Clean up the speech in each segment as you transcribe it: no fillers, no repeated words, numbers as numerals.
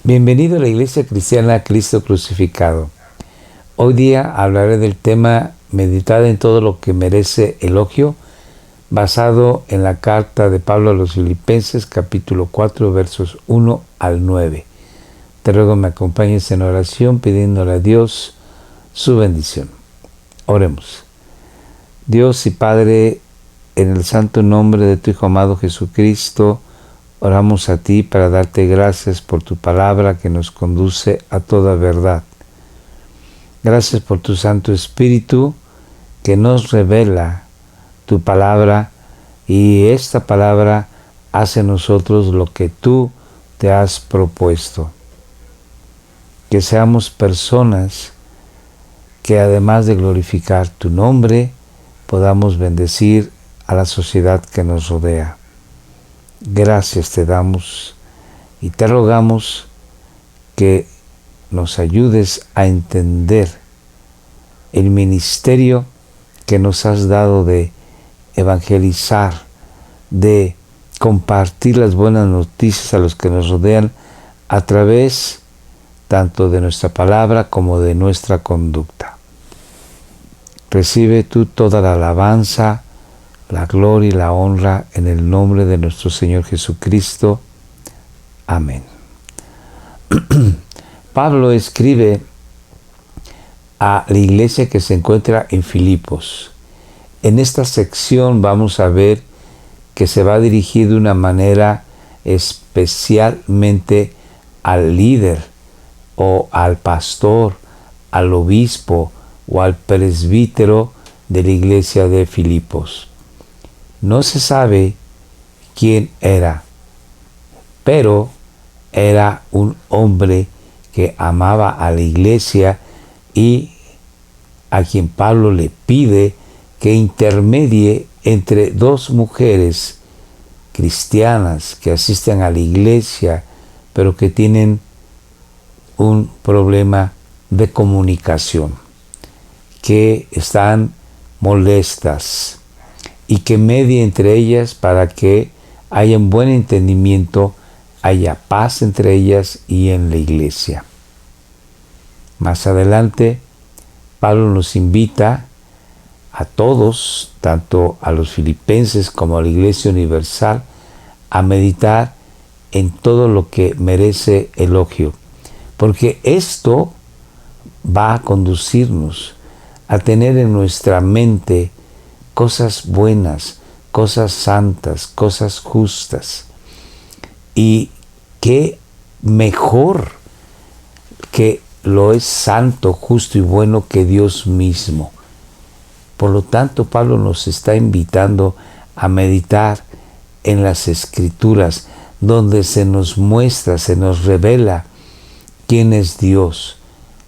Bienvenido a la Iglesia Cristiana Cristo Crucificado. Hoy día hablaré del tema meditar en todo lo que merece elogio, basado en la carta de Pablo a los Filipenses, capítulo 4, versos 1 al 9. Te ruego me acompañes en oración pidiéndole a Dios su bendición. Oremos. Dios y Padre, en el santo nombre de tu Hijo amado Jesucristo, oramos a ti para darte gracias por tu palabra que nos conduce a toda verdad. Gracias por tu Santo Espíritu que nos revela tu palabra y esta palabra hace en nosotros lo que tú te has propuesto. Que seamos personas que además de glorificar tu nombre, podamos bendecir a la sociedad que nos rodea. Gracias te damos y te rogamos que nos ayudes a entender el ministerio que nos has dado de evangelizar, de compartir las buenas noticias a los que nos rodean a través tanto de nuestra palabra como de nuestra conducta. Recibe tú toda la alabanza, la gloria y la honra en el nombre de nuestro Señor Jesucristo. Amén. Pablo escribe a la iglesia que se encuentra en Filipos. En esta sección vamos a ver que se va a dirigir de una manera especialmente al líder o al pastor, al obispo o al presbítero de la iglesia de Filipos. No se sabe quién era, pero era un hombre que amaba a la iglesia y a quien Pablo le pide que intermedie entre dos mujeres cristianas que asisten a la iglesia, pero que tienen un problema de comunicación, que están molestas, y que medie entre ellas para que haya un buen entendimiento, haya paz entre ellas y en la iglesia. Más adelante, Pablo nos invita a todos, tanto a los filipenses como a la Iglesia Universal, a meditar en todo lo que merece elogio, porque esto va a conducirnos a tener en nuestra mente cosas buenas, cosas santas, cosas justas. Y qué mejor que lo es santo, justo y bueno que Dios mismo. Por lo tanto, Pablo nos está invitando a meditar en las Escrituras, donde se nos muestra, se nos revela quién es Dios,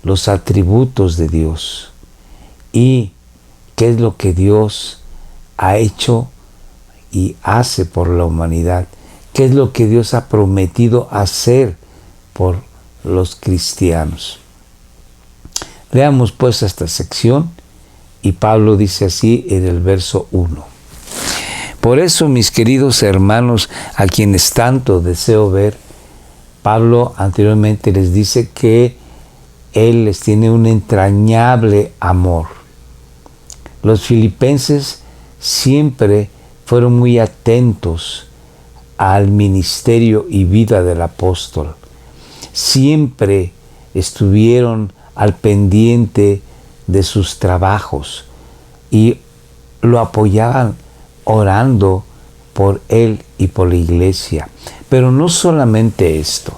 los atributos de Dios y qué es lo que Dios ha hecho y hace por la humanidad, qué es lo que Dios ha prometido hacer por los cristianos. Leamos pues esta sección y Pablo dice así en el verso 1. Por eso, mis queridos hermanos, a quienes tanto deseo ver, Pablo anteriormente les dice que él les tiene un entrañable amor. Los filipenses siempre fueron muy atentos al ministerio y vida del apóstol. Siempre estuvieron al pendiente de sus trabajos y lo apoyaban orando por él y por la iglesia. Pero no solamente esto,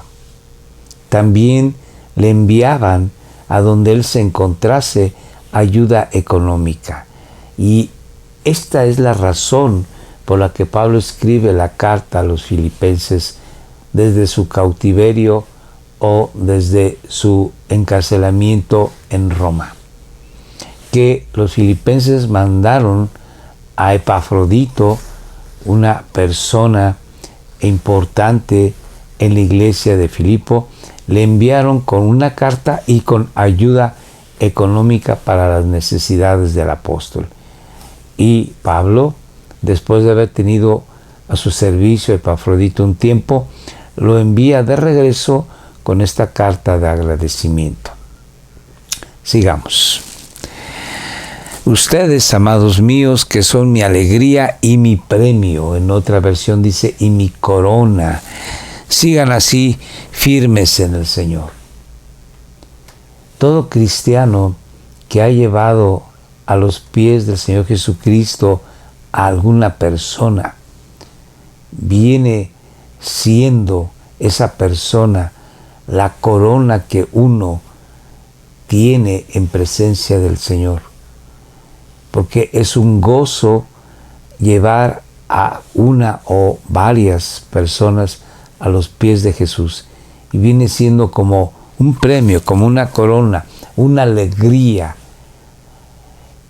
también le enviaban a donde él se encontrase ayuda económica. Y esta es la razón por la que Pablo escribe la carta a los filipenses desde su cautiverio o desde su encarcelamiento en Roma. Que los filipenses mandaron a Epafrodito, una persona importante en la iglesia de Filipo, le enviaron con una carta y con ayuda económica para las necesidades del apóstol. Y Pablo, después de haber tenido a su servicio a Epafrodito un tiempo, lo envía de regreso con esta carta de agradecimiento. Sigamos. Ustedes, amados míos, que son mi alegría y mi premio, en otra versión dice, y mi corona, sigan así firmes en el Señor. Todo cristiano que ha llevado a los pies del Señor Jesucristo a alguna persona, viene siendo esa persona la corona que uno tiene en presencia del Señor. Porque es un gozo llevar a una o varias personas a los pies de Jesús. Y viene siendo como un premio, como una corona, una alegría.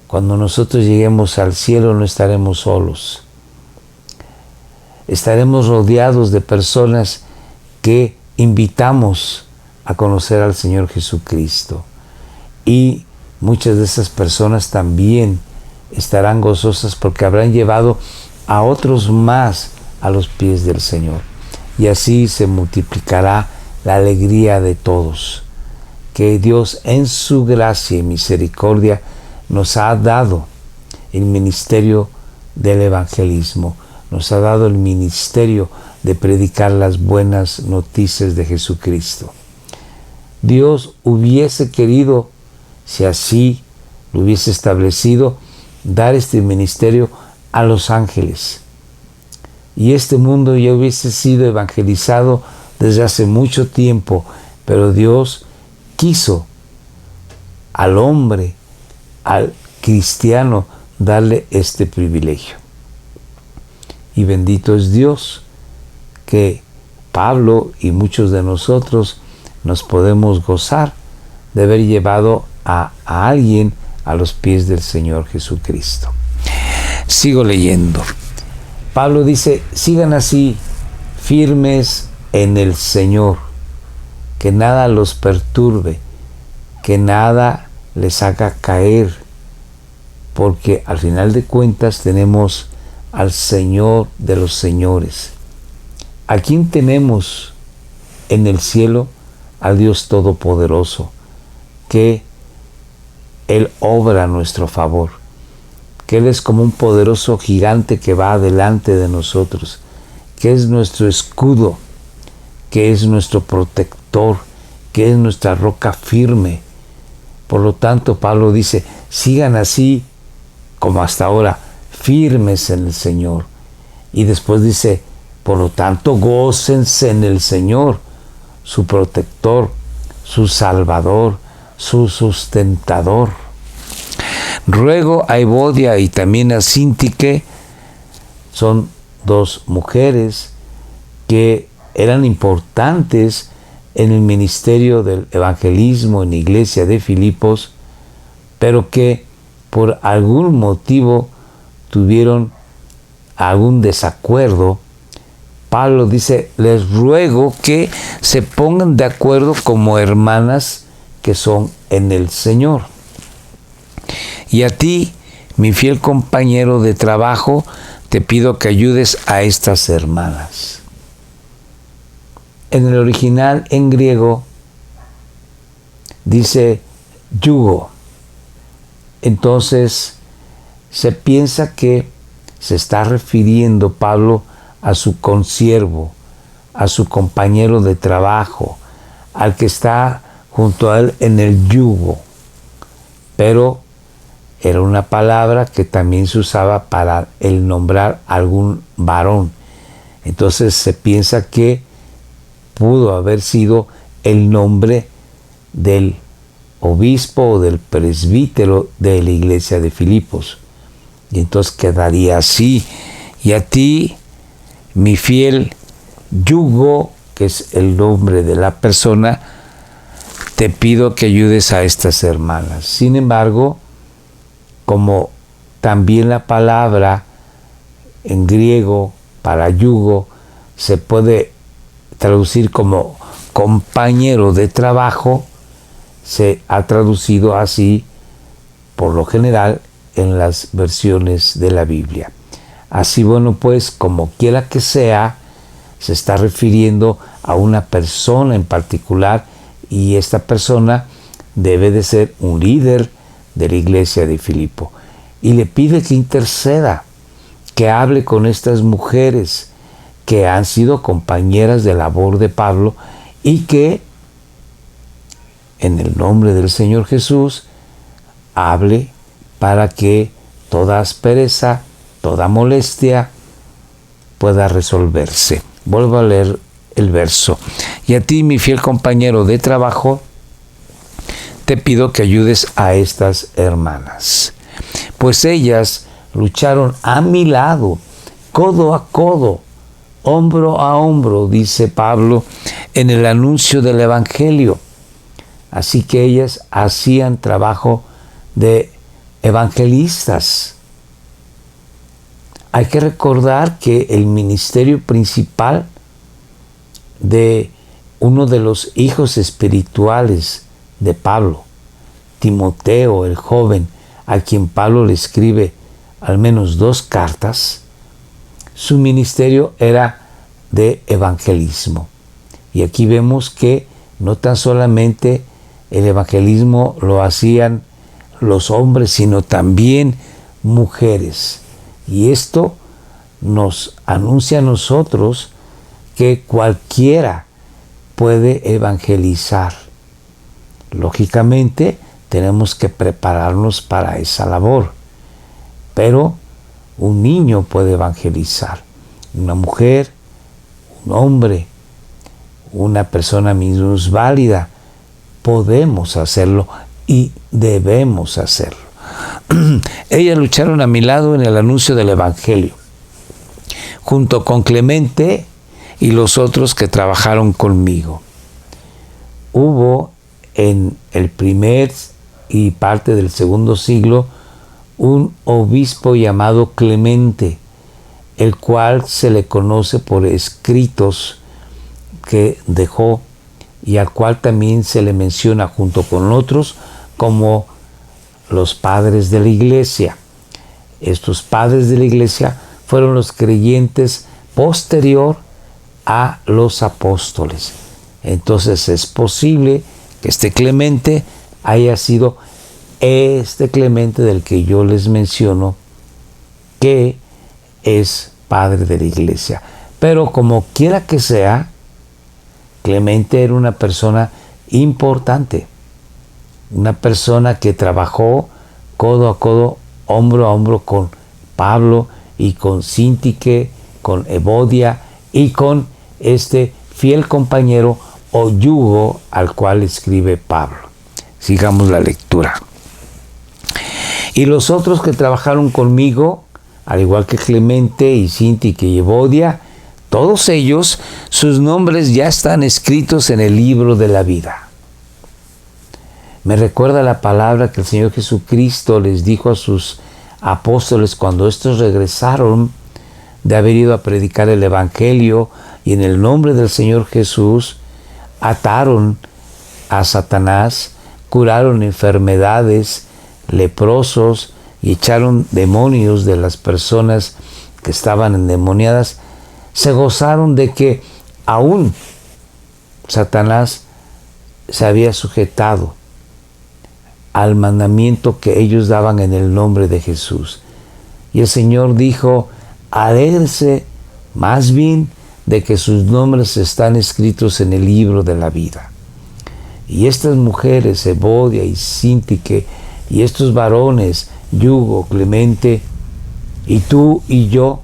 Cuando nosotros lleguemos al cielo no estaremos solos. Estaremos rodeados de personas que invitamos a conocer al Señor Jesucristo. Y muchas de esas personas también estarán gozosas porque habrán llevado a otros más a los pies del Señor. Y así se multiplicará la alegría de todos. Que Dios en su gracia y misericordia nos ha dado el ministerio del evangelismo. Nos ha dado el ministerio de predicar las buenas noticias de Jesucristo. Dios hubiese querido, si así lo hubiese establecido, dar este ministerio a los ángeles. Y este mundo ya hubiese sido evangelizado desde hace mucho tiempo, pero Dios quiso al hombre, al cristiano, darle este privilegio. Y bendito es Dios que Pablo y muchos de nosotros nos podemos gozar de haber llevado a alguien a los pies del Señor Jesucristo. Sigo leyendo. Pablo dice, sigan así, firmes en el Señor, que nada los perturbe, que nada les haga caer, porque al final de cuentas tenemos al Señor de los señores. ¿A quién tenemos en el cielo? Al Dios Todopoderoso, que Él obra a nuestro favor, que Él es como un poderoso gigante que va adelante de nosotros, que es nuestro escudo, que es nuestro protector, que es nuestra roca firme. Por lo tanto, Pablo dice, sigan así como hasta ahora, firmes en el Señor. Y después dice, por lo tanto, gócense en el Señor, su protector, su salvador, su sustentador. Ruego a Evodia y también a Síntique, son dos mujeres que eran importantes en el ministerio del evangelismo en la iglesia de Filipos, pero que por algún motivo tuvieron algún desacuerdo. Pablo dice, les ruego que se pongan de acuerdo como hermanas que son en el Señor. Y a ti, mi fiel compañero de trabajo, te pido que ayudes a estas hermanas. En el original, en griego, dice yugo. Entonces, se piensa que se está refiriendo Pablo a su consiervo, a su compañero de trabajo, al que está junto a él en el yugo. Pero era una palabra que también se usaba para el nombrar a algún varón. Entonces se piensa que pudo haber sido el nombre del obispo o del presbítero de la iglesia de Filipos. Y entonces quedaría así. Y a ti, mi fiel yugo, que es el nombre de la persona, te pido que ayudes a estas hermanas. Sin embargo, como también la palabra en griego para yugo se puede traducir como compañero de trabajo, se ha traducido así por lo general en las versiones de la Biblia. Así, bueno, pues como quiera que sea, se está refiriendo a una persona en particular, y esta persona debe de ser un líder de la iglesia de Filipo. Y le pide que interceda, que hable con estas mujeres que han sido compañeras de labor de Pablo y que en el nombre del Señor Jesús hable para que toda aspereza, toda molestia pueda resolverse. Vuelvo a leer el verso. Y a ti, mi fiel compañero de trabajo, te pido que ayudes a estas hermanas, pues ellas lucharon a mi lado, codo a codo, hombro a hombro, dice Pablo, en el anuncio del Evangelio. Así que ellas hacían trabajo de evangelistas. Hay que recordar que el ministerio principal de uno de los hijos espirituales de Pablo, Timoteo, el joven, a quien Pablo le escribe al menos 2 cartas, su ministerio era de evangelismo. Y aquí vemos que no tan solamente el evangelismo lo hacían los hombres, sino también mujeres. Y esto nos anuncia a nosotros que cualquiera puede evangelizar. Lógicamente, tenemos que prepararnos para esa labor. Pero un niño puede evangelizar. Una mujer, un hombre, una persona minusválida, podemos hacerlo y debemos hacerlo. Ellas lucharon a mi lado en el anuncio del Evangelio, junto con Clemente y los otros que trabajaron conmigo. Hubo en el primer y parte del segundo siglo un obispo llamado Clemente, el cual se le conoce por escritos que dejó y al cual también se le menciona junto con otros como los padres de la iglesia. Estos padres de la iglesia fueron los creyentes posterior a los apóstoles. Entonces es posible que este Clemente haya sido este Clemente del que yo les menciono, que es padre de la iglesia. Pero como quiera que sea, Clemente era una persona importante, una persona que trabajó codo a codo, hombro a hombro con Pablo y con Síntique, con Evodia y con este fiel compañero o yugo al cual escribe Pablo. Sigamos la lectura. Y los otros que trabajaron conmigo, al igual que Clemente y Síntique y Evodia, todos ellos, sus nombres ya están escritos en el libro de la vida. Me recuerda la palabra que el Señor Jesucristo les dijo a sus apóstoles cuando estos regresaron de haber ido a predicar el Evangelio y en el nombre del Señor Jesús ataron a Satanás, curaron enfermedades, leprosos y echaron demonios de las personas que estaban endemoniadas. Se gozaron de que aún Satanás se había sujetado al mandamiento que ellos daban en el nombre de Jesús. Y el Señor dijo: alégrense más bien de que sus nombres están escritos en el libro de la vida. Y estas mujeres, Evodia y Síntique, y estos varones, Yugo, Clemente, y tú y yo,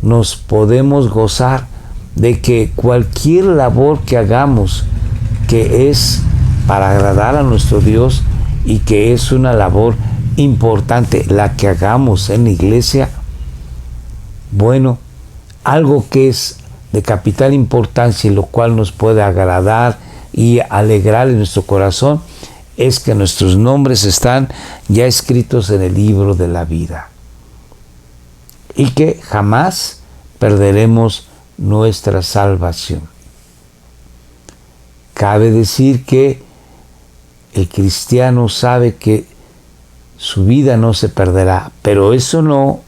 nos podemos gozar de que cualquier labor que hagamos, que es para agradar a nuestro Dios y que es una labor importante, la que hagamos en la iglesia, bueno, algo que es de capital importancia y lo cual nos puede agradar y alegrar en nuestro corazón, es que nuestros nombres están ya escritos en el libro de la vida y que jamás perderemos nuestra salvación. Cabe decir que el cristiano sabe que su vida no se perderá, pero eso no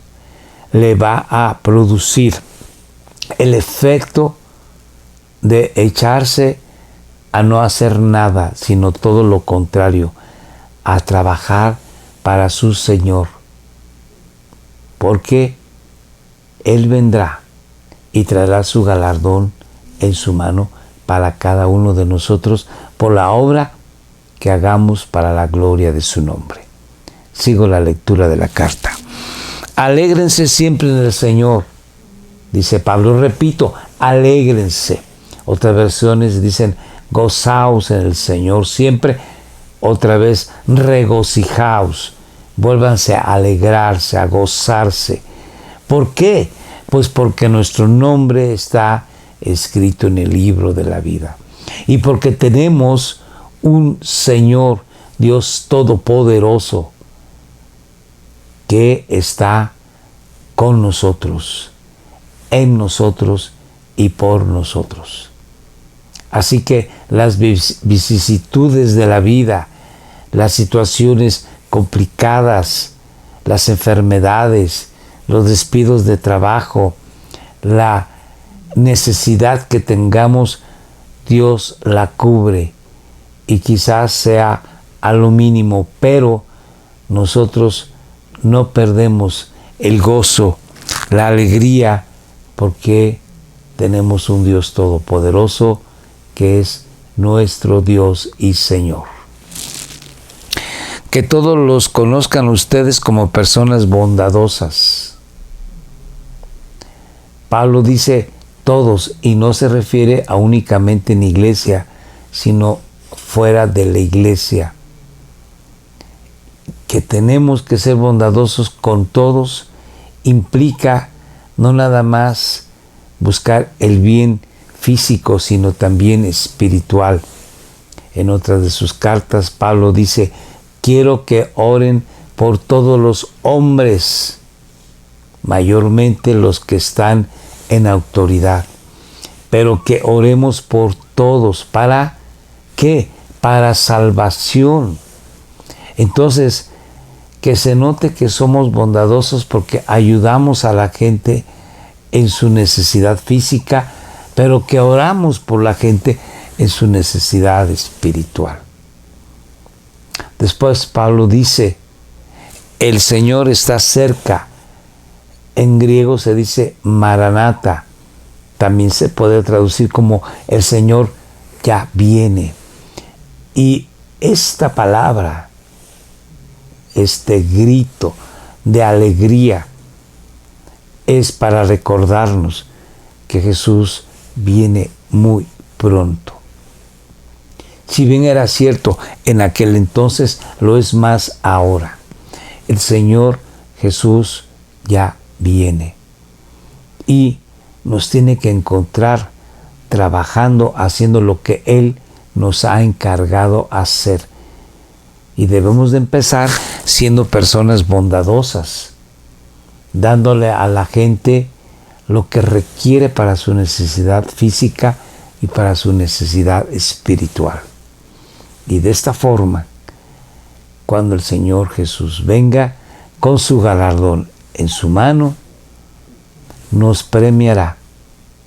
le va a producir el efecto de echarse a no hacer nada, sino todo lo contrario, a trabajar para su Señor. Porque Él vendrá y traerá su galardón en su mano para cada uno de nosotros por la obra que hagamos para la gloria de su nombre. Sigo la lectura de la carta. Alégrense siempre en el Señor, dice Pablo. Repito, alégrense. Otras versiones dicen gozaos en el Señor siempre. Otra vez, regocijaos. Vuélvanse a alegrarse, a gozarse. ¿Por qué? Pues porque nuestro nombre está escrito en el libro de la vida. Y porque tenemos un Señor, Dios Todopoderoso, que está con nosotros, en nosotros y por nosotros. Así que las vicisitudes de la vida, las situaciones complicadas, las enfermedades, los despidos de trabajo, la necesidad que tengamos, Dios la cubre y quizás sea a lo mínimo, pero nosotros no perdemos el gozo, la alegría, porque tenemos un Dios todopoderoso que es nuestro Dios y Señor. Que todos los conozcan ustedes como personas bondadosas. Pablo dice todos, y no se refiere a únicamente en iglesia, sino fuera de la iglesia. Que tenemos que ser bondadosos con todos implica no nada más buscar el bien físico, sino también espiritual. En otra de sus cartas, Pablo dice: quiero que oren por todos los hombres, mayormente los que están en autoridad, pero que oremos por todos. ¿Para qué? Para salvación. Entonces, que se note que somos bondadosos porque ayudamos a la gente en su necesidad física, pero que oramos por la gente en su necesidad espiritual. Después Pablo dice: el Señor está cerca. En griego se dice Maranata. También se puede traducir como el Señor ya viene. Y esta palabra, este grito de alegría, es para recordarnos que Jesús viene muy pronto. Si bien era cierto en aquel entonces, lo es más ahora. El Señor Jesús ya viene y nos tiene que encontrar trabajando, haciendo lo que Él nos ha encargado hacer. Y debemos de empezar siendo personas bondadosas, dándole a la gente lo que requiere para su necesidad física y para su necesidad espiritual. Y de esta forma, cuando el Señor Jesús venga con su galardón en su mano, nos premiará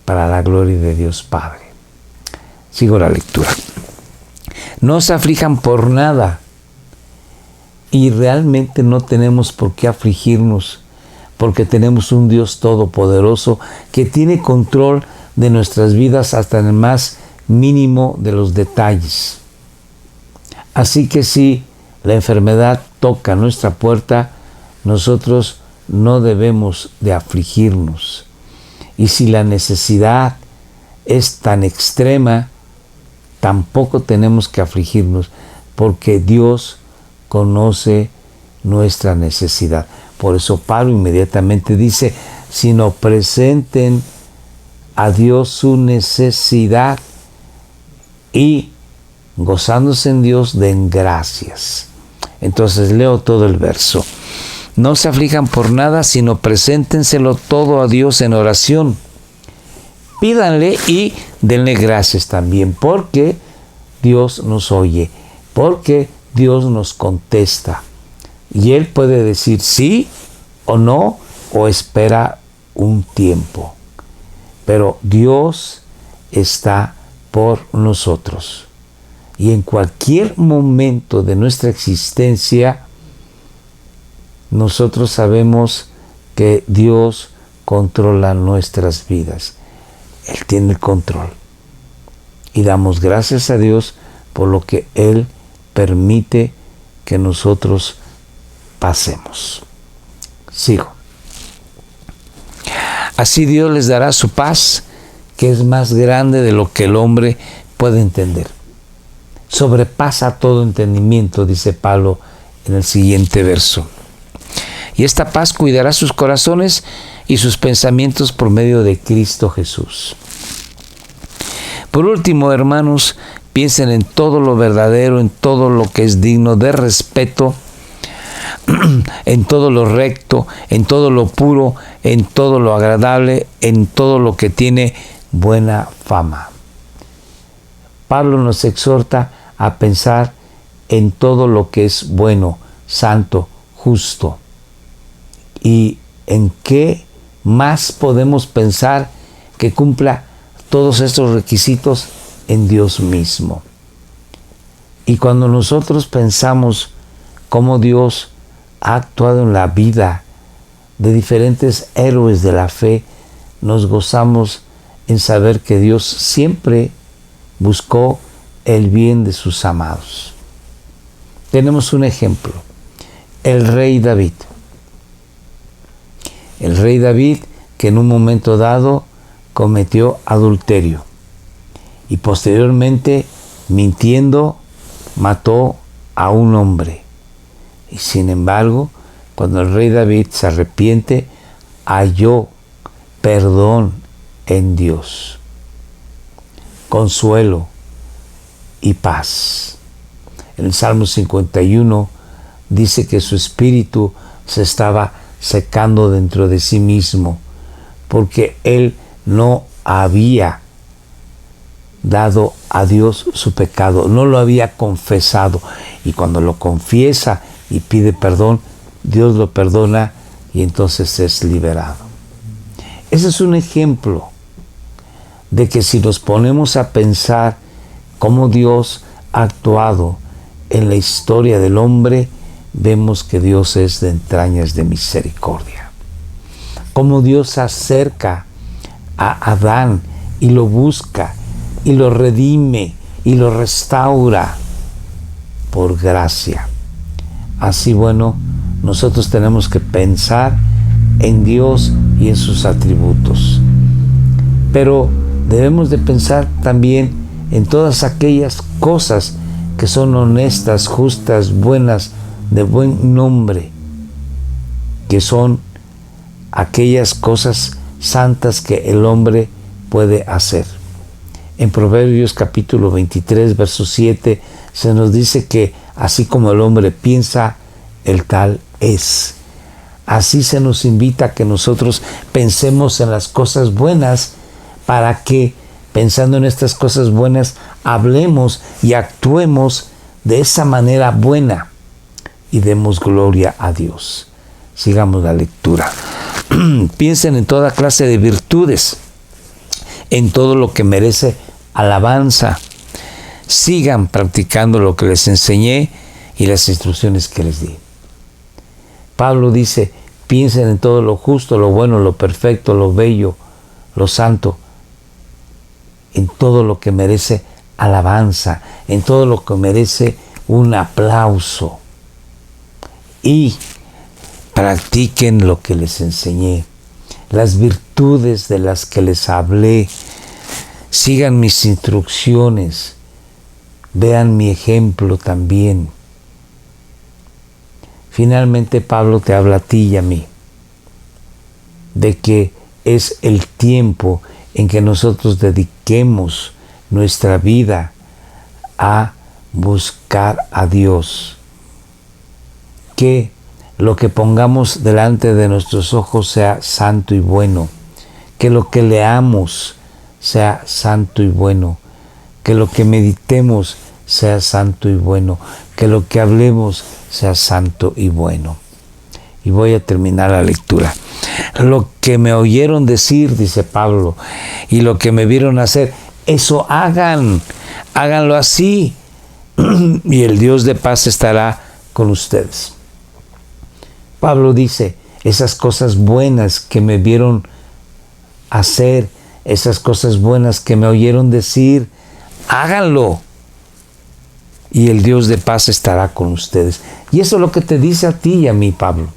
para la gloria de Dios Padre. Sigo la lectura. No se aflijan por nada. Y realmente no tenemos por qué afligirnos, porque tenemos un Dios todopoderoso que tiene control de nuestras vidas hasta en el más mínimo de los detalles. Así que si la enfermedad toca nuestra puerta, nosotros no debemos de afligirnos. Y si la necesidad es tan extrema, tampoco tenemos que afligirnos, porque Dios conoce nuestra necesidad. Por eso Pablo inmediatamente dice: sino presenten a Dios su necesidad y gozándose en Dios den gracias. Entonces leo todo el verso. No se aflijan por nada, sino preséntenselo todo a Dios en oración. Pídanle y denle gracias también, porque Dios nos oye, porque Dios nos contesta. Y Él puede decir sí o no, o espera un tiempo. Pero Dios está por nosotros. Y en cualquier momento de nuestra existencia, nosotros sabemos que Dios controla nuestras vidas. Él tiene el control. Y damos gracias a Dios por lo que Él permite que nosotros pasemos. Sigo. Así Dios les dará su paz, que es más grande de lo que el hombre puede entender. Sobrepasa todo entendimiento, dice Pablo en el siguiente verso. Y esta paz cuidará sus corazones y sus pensamientos por medio de Cristo Jesús. Por último, hermanos, piensen en todo lo verdadero, en todo lo que es digno de respeto, en todo lo recto, en todo lo puro, en todo lo agradable, en todo lo que tiene buena fama. Pablo nos exhorta a pensar en todo lo que es bueno, santo, justo. ¿Y en qué más podemos pensar que cumpla todos estos requisitos? En Dios mismo. Y cuando nosotros pensamos cómo Dios ha actuado en la vida de diferentes héroes de la fe, nos gozamos en saber que Dios siempre buscó el bien de sus amados. Tenemos un ejemplo, el rey David. El rey David, que en un momento dado cometió adulterio y posteriormente, mintiendo, mató a un hombre. Y sin embargo, cuando el rey David se arrepiente, halló perdón en Dios, consuelo y paz. En el Salmo 51 dice que su espíritu se estaba secando dentro de sí mismo, porque él no había dado a Dios su pecado, no lo había confesado, y cuando lo confiesa y pide perdón, Dios lo perdona y entonces es liberado. Ese es un ejemplo de que si nos ponemos a pensar cómo Dios ha actuado en la historia del hombre, vemos que Dios es de entrañas de misericordia. Cómo Dios se acerca a Adán y lo busca y lo redime y lo restaura por gracia. Así, bueno, nosotros tenemos que pensar en Dios y en sus atributos. Pero debemos de pensar también en todas aquellas cosas que son honestas, justas, buenas, de buen nombre, que son aquellas cosas santas que el hombre puede hacer. En Proverbios capítulo 23, verso 7, se nos dice que así como el hombre piensa, el tal es. Así se nos invita a que nosotros pensemos en las cosas buenas, para que, pensando en estas cosas buenas, hablemos y actuemos de esa manera buena y demos gloria a Dios. Sigamos la lectura. Piensen en toda clase de virtudes, en todo lo que merece alabanza. Sigan practicando lo que les enseñé y las instrucciones que les di. Pablo dice, piensen en todo lo justo, lo bueno, lo perfecto, lo bello, lo santo, en todo lo que merece alabanza, en todo lo que merece un aplauso. Y practiquen lo que les enseñé, las virtudes de las que les hablé. Sigan mis instrucciones, vean mi ejemplo también. Finalmente, Pablo te habla a ti y a mí de que es el tiempo en que nosotros dediquemos nuestra vida a buscar a Dios. Que lo que pongamos delante de nuestros ojos sea santo y bueno. Que lo que leamos sea santo y bueno. Que lo que meditemos sea santo y bueno. Que lo que hablemos sea santo y bueno. Y voy a terminar la lectura. Lo que me oyeron decir, dice Pablo, y lo que me vieron hacer, Eso hagan, háganlo así y el Dios de paz estará con ustedes. Pablo dice, esas cosas buenas que me vieron hacer, esas cosas buenas que me oyeron decir, háganlo y el Dios de paz estará con ustedes. Y eso es lo que te dice a ti y a mí, Pablo.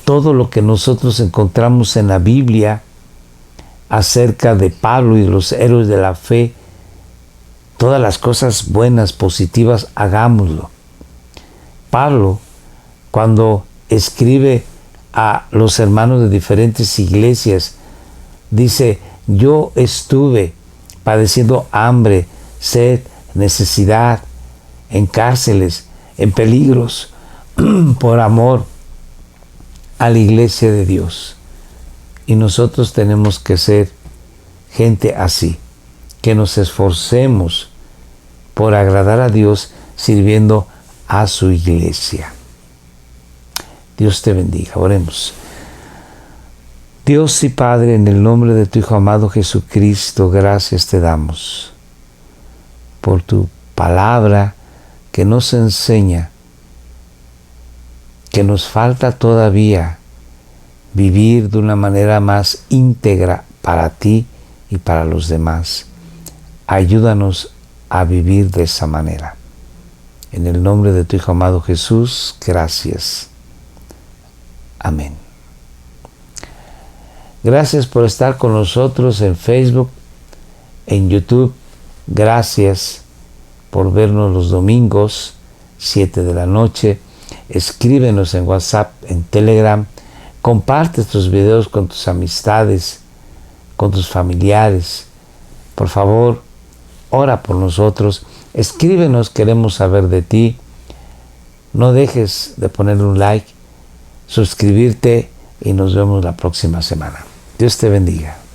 Todo lo que nosotros encontramos en la Biblia acerca de Pablo y de los héroes de la fe, todas las cosas buenas, positivas, hagámoslo. Pablo, cuando escribe a los hermanos de diferentes iglesias, dice, yo estuve padeciendo hambre, sed, necesidad, en cárceles, en peligros, por amor a la iglesia de Dios. Y nosotros tenemos que ser gente así, que nos esforcemos por agradar a Dios sirviendo a su iglesia. Dios te bendiga. Oremos. Dios y Padre, en el nombre de tu Hijo amado Jesucristo, gracias te damos por tu palabra que nos enseña que nos falta todavía vivir de una manera más íntegra para ti y para los demás. Ayúdanos a vivir de esa manera. En el nombre de tu Hijo amado Jesús, gracias. Amén. Gracias por estar con nosotros en Facebook, en YouTube. Gracias por vernos los domingos, 7 de la noche. Escríbenos en WhatsApp, en Telegram. Comparte estos videos con tus amistades, con tus familiares. Por favor, ora por nosotros. Escríbenos, queremos saber de ti. No dejes de poner un like, suscribirte y nos vemos la próxima semana. Dios te bendiga.